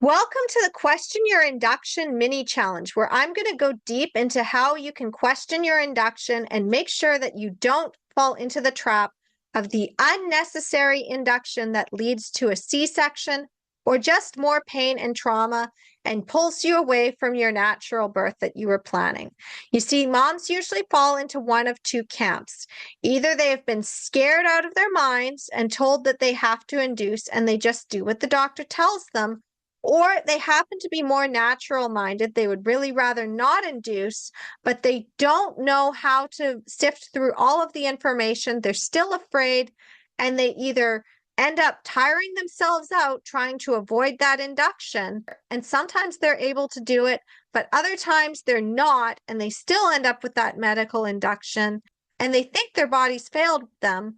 Welcome to the Question Your Induction mini challenge, where I'm going to go deep into how you can question your induction and make sure that you don't fall into the trap of the unnecessary induction that leads to a C-section or just more pain and trauma and pulls you away from your natural birth that you were planning. You see, moms usually fall into one of two camps. Either they have been scared out of their minds and told that they have to induce and they just do what the doctor tells them, or they happen to be more natural minded. They would really rather not induce, but they don't know how to sift through all of the information. They're still afraid, and they either end up tiring themselves out trying to avoid that induction. And sometimes they're able to do it, but other times they're not, and they still end up with that medical induction, and they think their body's failed them.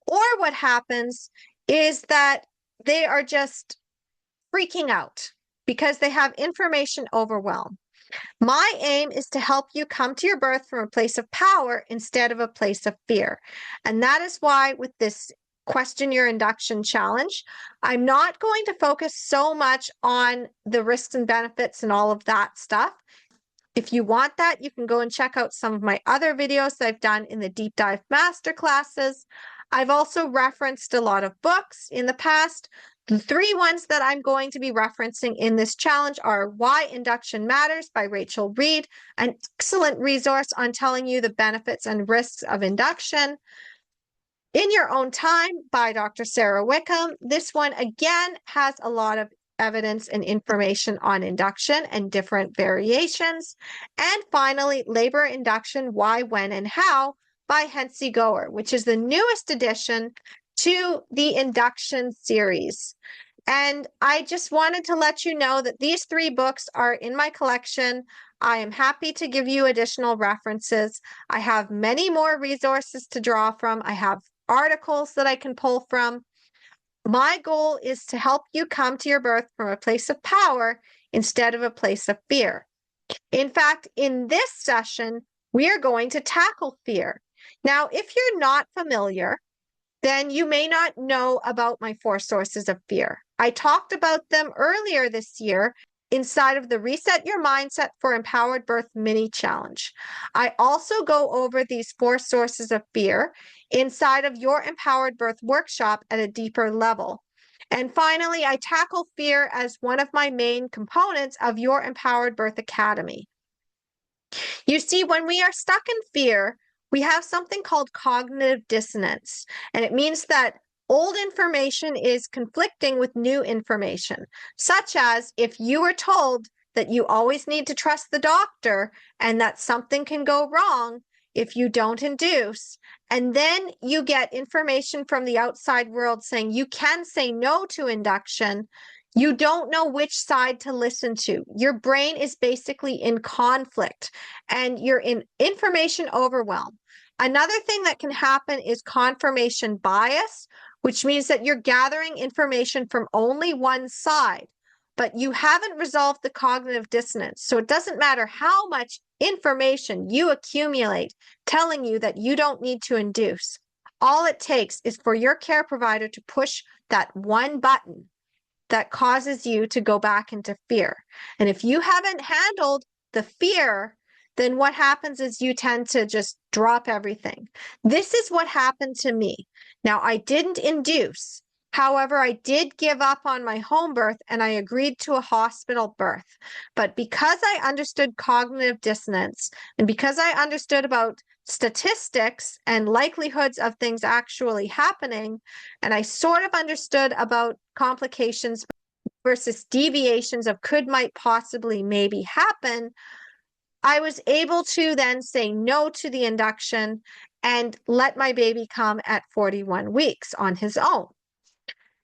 Or what happens is that they are just freaking out because they have information overwhelm. My aim is to help you come to your birth from a place of power instead of a place of fear. And that is why with this Question Your Induction challenge, I'm not going to focus so much on the risks and benefits and all of that stuff. If you want that, you can go and check out some of my other videos that I've done in the deep dive masterclasses. I've also referenced a lot of books in the past. The three ones that I'm going to be referencing in this challenge are Why Induction Matters by Rachel Reed, an excellent resource on telling you the benefits and risks of induction. In Your Own Time by Dr. Sarah Wickham. This one, again, has a lot of evidence and information on induction and different variations. And finally, Labor Induction, Why, When, and How by Hensi Goer, which is the newest addition to the induction series. And I just wanted to let you know that these three books are in my collection. I am happy to give you additional references. I have many more resources to draw from. I have articles that I can pull from. My goal is to help you come to your birth from a place of power instead of a place of fear. In fact, in this session, we are going to tackle fear. Now, if you're not familiar, then you may not know about my 4 sources of fear. I talked about them earlier this year inside of the Reset Your Mindset for Empowered Birth mini challenge. I also go over these 4 sources of fear inside of your Empowered Birth workshop at a deeper level. And finally, I tackle fear as one of my main components of your Empowered Birth Academy. You see, when we are stuck in fear, we have something called cognitive dissonance, and it means that old information is conflicting with new information, such as if you were told that you always need to trust the doctor and that something can go wrong if you don't induce, and then you get information from the outside world saying you can say no to induction, you don't know which side to listen to. Your brain is basically in conflict and you're in information overwhelm. Another thing that can happen is confirmation bias, which means that you're gathering information from only one side, but you haven't resolved the cognitive dissonance. So it doesn't matter how much information you accumulate telling you that you don't need to induce. All it takes is for your care provider to push that one button that causes you to go back into fear. And if you haven't handled the fear, then what happens is you tend to just drop everything. This is what happened to me. Now, I didn't induce. However, I did give up on my home birth and I agreed to a hospital birth. But because I understood cognitive dissonance and because I understood about statistics and likelihoods of things actually happening, and I sort of understood about complications versus deviations of could, might, possibly, maybe happen, I was able to then say no to the induction and let my baby come at 41 weeks on his own.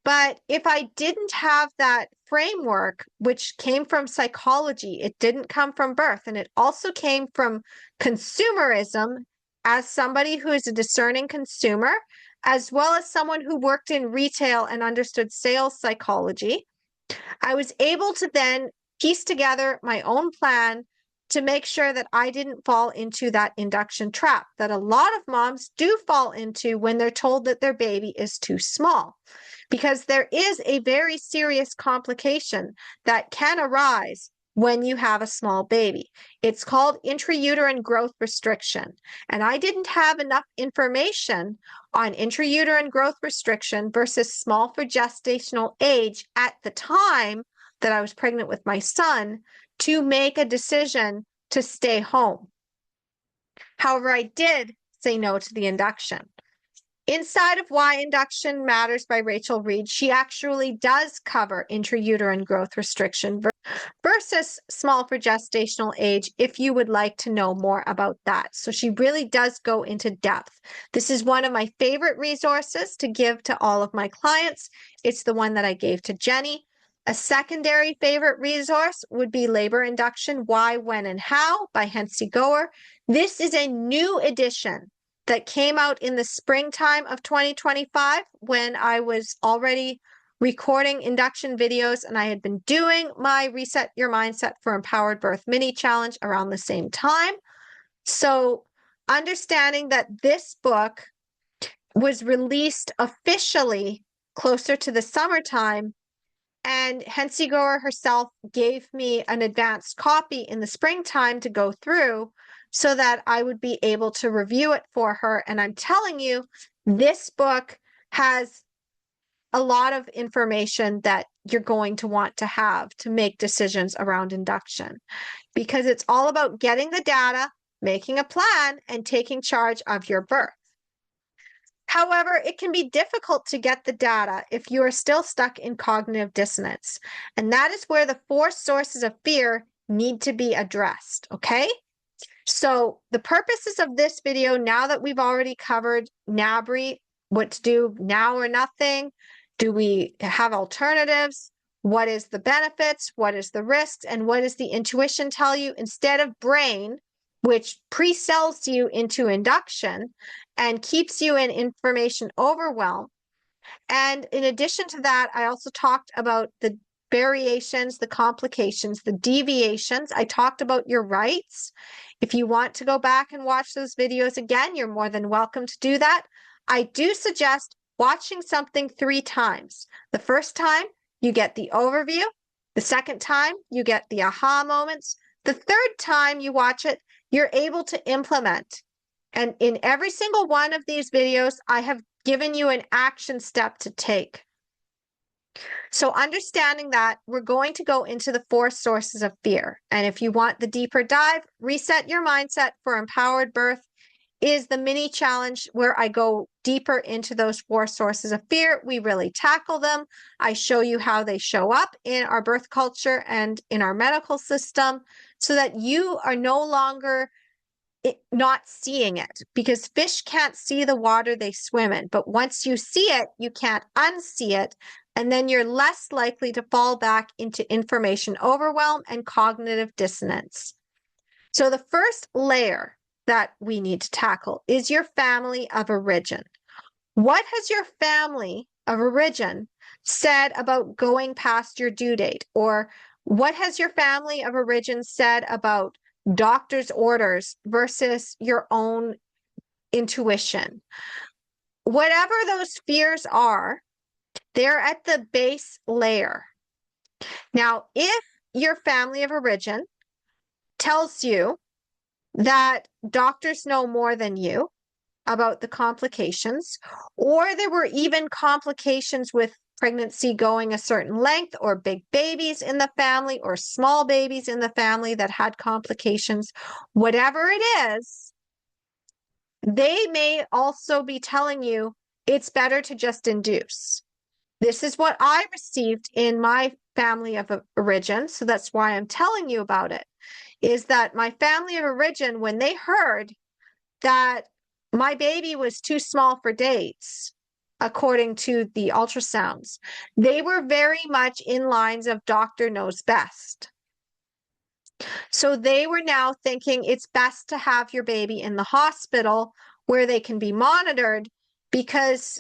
But if I didn't have that framework, which came from psychology, it didn't come from birth, and it also came from consumerism as somebody who is a discerning consumer, as well as someone who worked in retail and understood sales psychology, I was able to then piece together my own plan to make sure that I didn't fall into that induction trap that a lot of moms do fall into when they're told that their baby is too small. because there is a very serious complication that can arise when you have a small baby. It's called intrauterine growth restriction. And I didn't have enough information on intrauterine growth restriction versus small for gestational age at the time that I was pregnant with my son to make a decision to stay home. However, I did say no to the induction. Inside of Why Induction Matters by Rachel Reed, she actually does cover intrauterine growth restriction versus small for gestational age if you would like to know more about that. So she really does go into depth. This is one of my favorite resources to give to all of my clients. It's the one that I gave to Jenny. A secondary favorite resource would be Labor Induction, Why, When, and How by Hensi Goer. This is a new edition that came out in the springtime of 2025 when I was already recording induction videos and I had been doing my Reset Your Mindset for Empowered Birth mini challenge around the same time. So understanding that this book was released officially closer to the summertime, and Hensi Goer herself gave me an advanced copy in the springtime to go through so that I would be able to review it for her. And I'm telling you, this book has a lot of information that you're going to want to have to make decisions around induction, because it's all about getting the data, making a plan, and taking charge of your birth. However, it can be difficult to get the data if you are still stuck in cognitive dissonance. And that is where the 4 sources of fear need to be addressed, okay? So the purposes of this video, now that we've already covered NABRI, what to do now or nothing, do we have alternatives? What is the benefits? What is the risks? And what does the intuition tell you? Instead of brain, which pre-sells you into induction and keeps you in information overwhelm. And in addition to that, I also talked about the variations, the complications, the deviations. I talked about your rights. If you want to go back and watch those videos again, you're more than welcome to do that. I do suggest watching something 3 times. The first time, you get the overview. The second time, you get the aha moments. The third time you watch it, you're able to implement. And in every single one of these videos, I have given you an action step to take. So understanding that, we're going to go into the 4 sources of fear. And if you want the deeper dive, Reset Your Mindset for Empowered Birth is the mini challenge where I go deeper into those 4 sources of fear. We really tackle them. I show you how they show up in our birth culture and in our medical system so that you are no longer not seeing it, because fish can't see the water they swim in. But once you see it, you can't unsee it. And then you're less likely to fall back into information overwhelm and cognitive dissonance. So the first layer that we need to tackle is your family of origin. What has your family of origin said about going past your due date? Or what has your family of origin said about doctor's orders versus your own intuition? Whatever those fears are, they're at the base layer. Now, if your family of origin tells you that doctors know more than you about the complications, or there were even complications with pregnancy going a certain length, or big babies in the family, or small babies in the family that had complications, whatever it is, they may also be telling you it's better to just induce. This is what I received in my family of origin, so that's why I'm telling you about it, is that my family of origin, when they heard that my baby was too small for dates, according to the ultrasounds, they were very much in lines of doctor knows best. So they were now thinking it's best to have your baby in the hospital where they can be monitored, because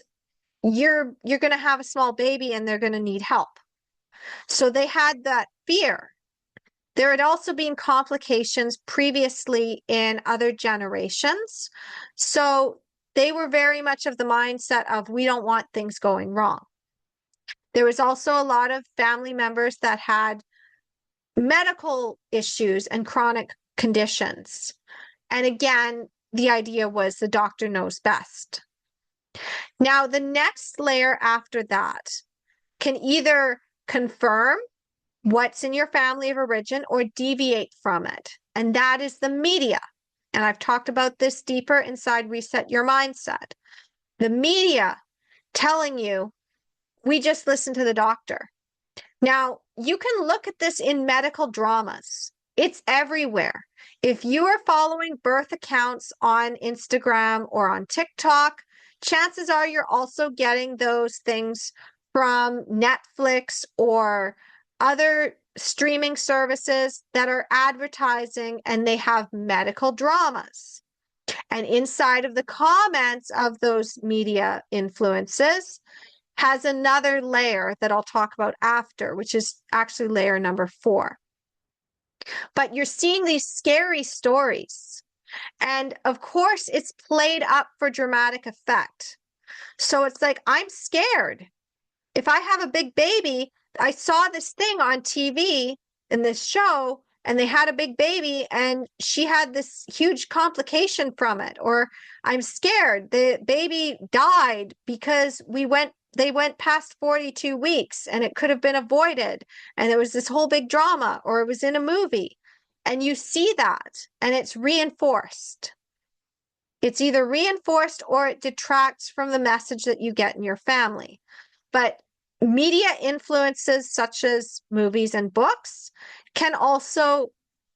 you're going to have a small baby and they're going to need help. So they had that fear. There had also been complications previously in other generations. So they were very much of the mindset of, we don't want things going wrong. There was also a lot of family members that had medical issues and chronic conditions. And again, the idea was the doctor knows best. Now, the next layer after that can either confirm what's in your family of origin or deviate from it. And that is the media. And I've talked about this deeper inside Reset Your Mindset. The media telling you, we just listen to the doctor. Now, you can look at this in medical dramas. It's everywhere. If you are following birth accounts on Instagram or on TikTok, chances are you're also getting those things from Netflix or other streaming services that are advertising, and they have medical dramas. And inside of the comments of those media influences has another layer that I'll talk about after, which is actually layer number 4. But you're seeing these scary stories. And of course, it's played up for dramatic effect. So it's like, I'm scared. If I have a big baby, I saw this thing on TV in this show, and they had a big baby and she had this huge complication from it. Or I'm scared the baby died because they went past 42 weeks and it could have been avoided. And there was this whole big drama, or it was in a movie. And you see that and it's reinforced. It's either reinforced or it detracts from the message that you get in your family. But media influences such as movies and books can also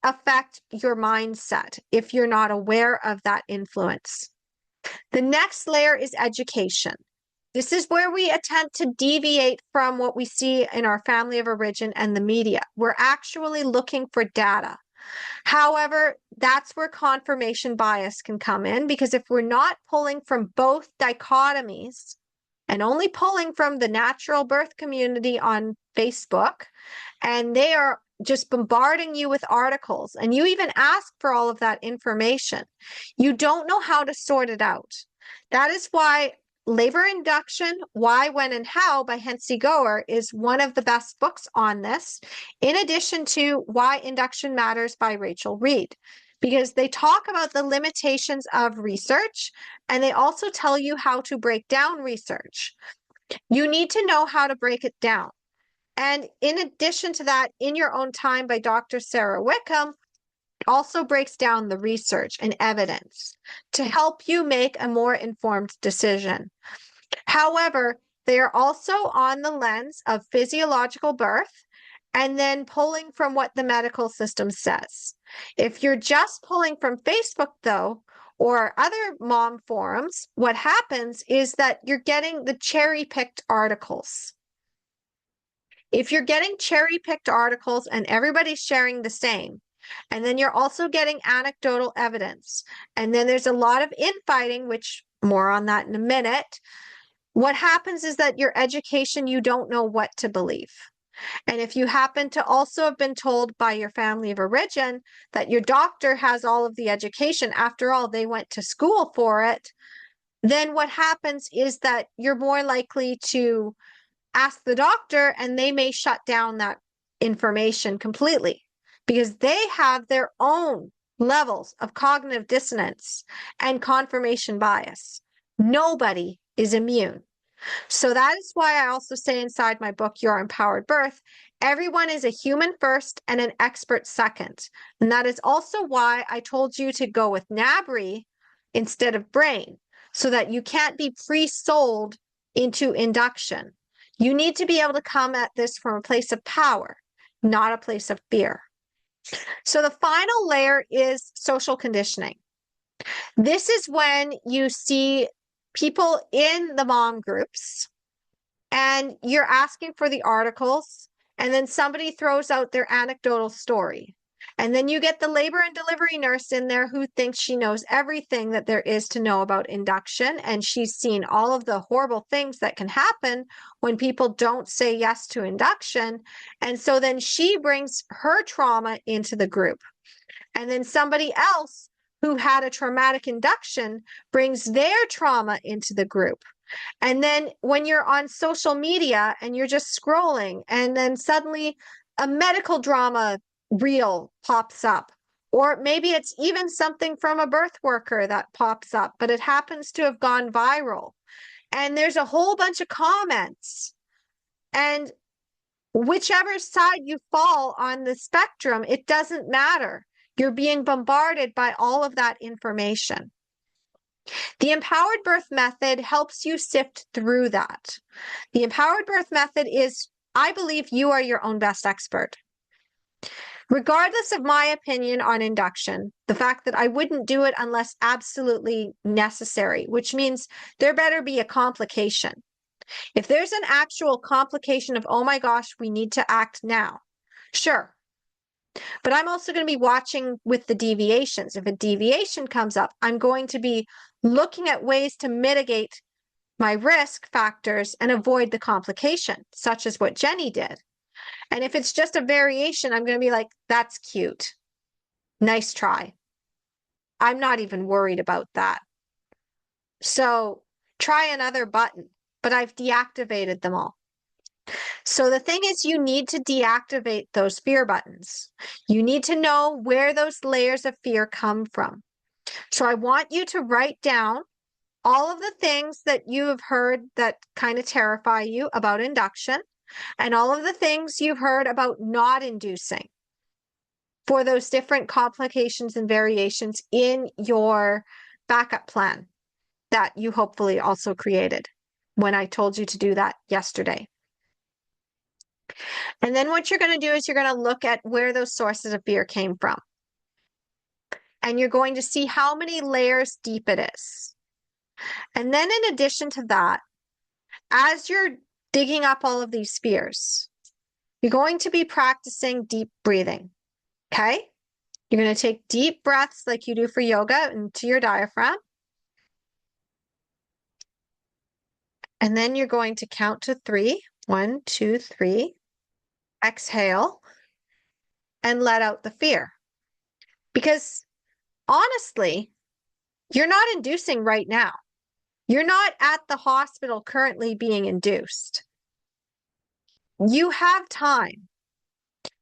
affect your mindset if you're not aware of that influence. The next layer is education. This is where we attempt to deviate from what we see in our family of origin and the media. We're actually looking for data. However, that's where confirmation bias can come in, because if we're not pulling from both dichotomies and only pulling from the natural birth community on Facebook, and they are just bombarding you with articles, and you even ask for all of that information, you don't know how to sort it out. That is why Labor Induction, Why, When, and How by Hensi Goer is one of the best books on this, in addition to Why Induction Matters by Rachel Reed, because they talk about the limitations of research, and they also tell you how to break down research. You need to know how to break it down. And in addition to that, In Your Own Time by Dr. Sarah Wickham also breaks down the research and evidence to help you make a more informed decision. However, they are also on the lens of physiological birth and then pulling from what the medical system says. If you're just pulling from Facebook, though, or other mom forums, what happens is that you're getting the cherry-picked articles. If you're getting cherry-picked articles and everybody's sharing the same, and then you're also getting anecdotal evidence, and then there's a lot of infighting, which more on that in a minute, what happens is that your education, you don't know what to believe. And if you happen to also have been told by your family of origin that your doctor has all of the education, after all, they went to school for it, then what happens is that you're more likely to ask the doctor, and they may shut down that information completely because they have their own levels of cognitive dissonance and confirmation bias. Nobody is immune. So that is why I also say inside my book, Your Empowered Birth, everyone is a human first and an expert second. And that is also why I told you to go with NABRI instead of brain, so that you can't be pre-sold into induction. You need to be able to come at this from a place of power, not a place of fear. So the final layer is social conditioning. This is when you see people in the mom groups and you're asking for the articles, and then somebody throws out their anecdotal story. And then you get the labor and delivery nurse in there who thinks she knows everything that there is to know about induction. And she's seen all of the horrible things that can happen when people don't say yes to induction. And so then she brings her trauma into the group. And then somebody else who had a traumatic induction brings their trauma into the group. And then when you're on social media and you're just scrolling, and then suddenly a medical drama reel pops up, or maybe it's even something from a birth worker that pops up, but it happens to have gone viral. And there's a whole bunch of comments. And whichever side you fall on the spectrum, it doesn't matter. You're being bombarded by all of that information. The empowered birth method helps you sift through that. The empowered birth method is, I believe, you are your own best expert. Regardless of my opinion on induction, the fact that I wouldn't do it unless absolutely necessary, which means there better be a complication. If there's an actual complication of, oh my gosh, we need to act now, sure. But I'm also going to be watching with the deviations. If a deviation comes up, I'm going to be looking at ways to mitigate my risk factors and avoid the complication, such as what Jenny did. And if it's just a variation, I'm going to be like, that's cute. Nice try. I'm not even worried about that. So try another button, but I've deactivated them all. So the thing is, you need to deactivate those fear buttons. You need to know where those layers of fear come from. So I want you to write down all of the things that you have heard that kind of terrify you about induction, and all of the things you've heard about not inducing for those different complications and variations in your backup plan that you hopefully also created when I told you to do that yesterday. And then what you're going to do is you're going to look at where those sources of fear came from. And you're going to see how many layers deep it is. And then in addition to that, as you're digging up all of these fears, you're going to be practicing deep breathing, okay? You're going to take deep breaths like you do for yoga into your diaphragm. And then you're going to count to 3. 1, 2, 3. Exhale and let out the fear. Because honestly, you're not inducing right now. You're not at the hospital currently being induced. You have time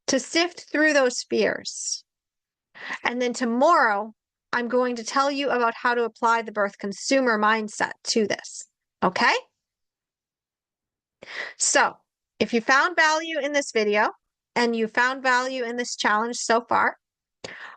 to sift through those fears. And then tomorrow, I'm going to tell you about how to apply the birth consumer mindset to this. Okay? So, if you found value in this video and you found value in this challenge so far,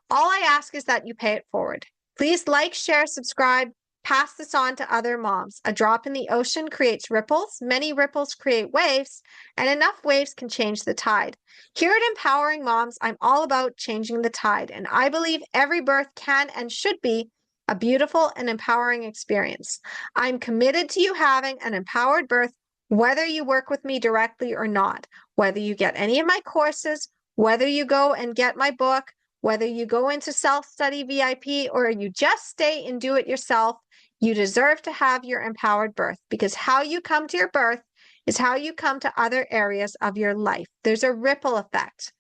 all I ask is that you pay it forward. Please like, share, subscribe, pass this on to other moms. A drop in the ocean creates ripples. Many ripples create waves, and enough waves can change the tide. Here at Empowering Moms, I'm all about changing the tide, and I believe every birth can and should be a beautiful and empowering experience. I'm committed to you having an empowered birth, whether you work with me directly or not, whether you get any of my courses, whether you go and get my book, whether you go into self-study VIP, or you just stay and do it yourself. You deserve to have your empowered birth, because how you come to your birth is how you come to other areas of your life. There's a ripple effect.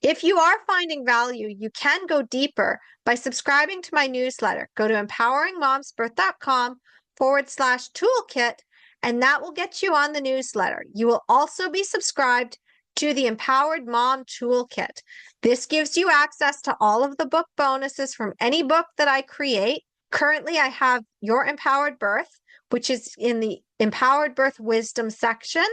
If you are finding value, you can go deeper by subscribing to my newsletter. Go to empoweringmomsbirth.com/toolkit, and that will get you on the newsletter. You will also be subscribed to the Empowered Mom Toolkit. This gives you access to all of the book bonuses from any book that I create. Currently, I have Your Empowered Birth, which is in the Empowered Birth Wisdom section.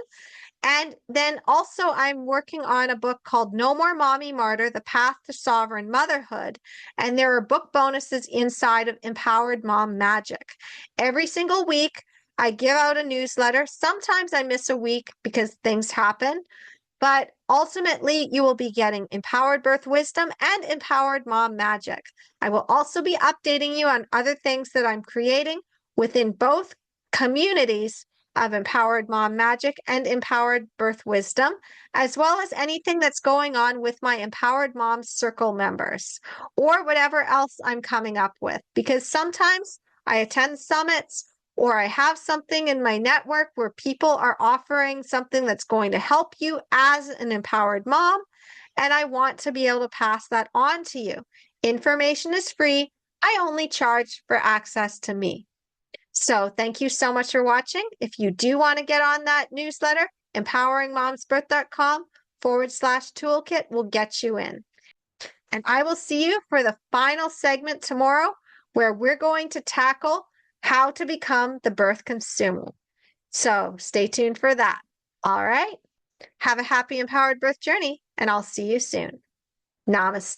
And then also I'm working on a book called No More Mommy Martyr, The Path to Sovereign Motherhood. And there are book bonuses inside of Empowered Mom Magic. Every single week, I give out a newsletter. Sometimes I miss a week because things happen. But ultimately, you will be getting Empowered Birth Wisdom and Empowered Mom Magic. I will also be updating you on other things that I'm creating within both communities of Empowered Mom Magic and Empowered Birth Wisdom, as well as anything that's going on with my Empowered Mom Circle members, or whatever else I'm coming up with. Because sometimes I attend summits, or I have something in my network where people are offering something that's going to help you as an empowered mom, and I want to be able to pass that on to you. Information is free. I only charge for access to me. So thank you so much for watching. If you do want to get on that newsletter, empoweringmomsbirth.com/toolkit will get you in. And I will see you for the final segment tomorrow, where we're going to tackle how to become the birth consumer. So stay tuned for that. All right. Have a happy, empowered birth journey, and I'll see you soon. Namaste.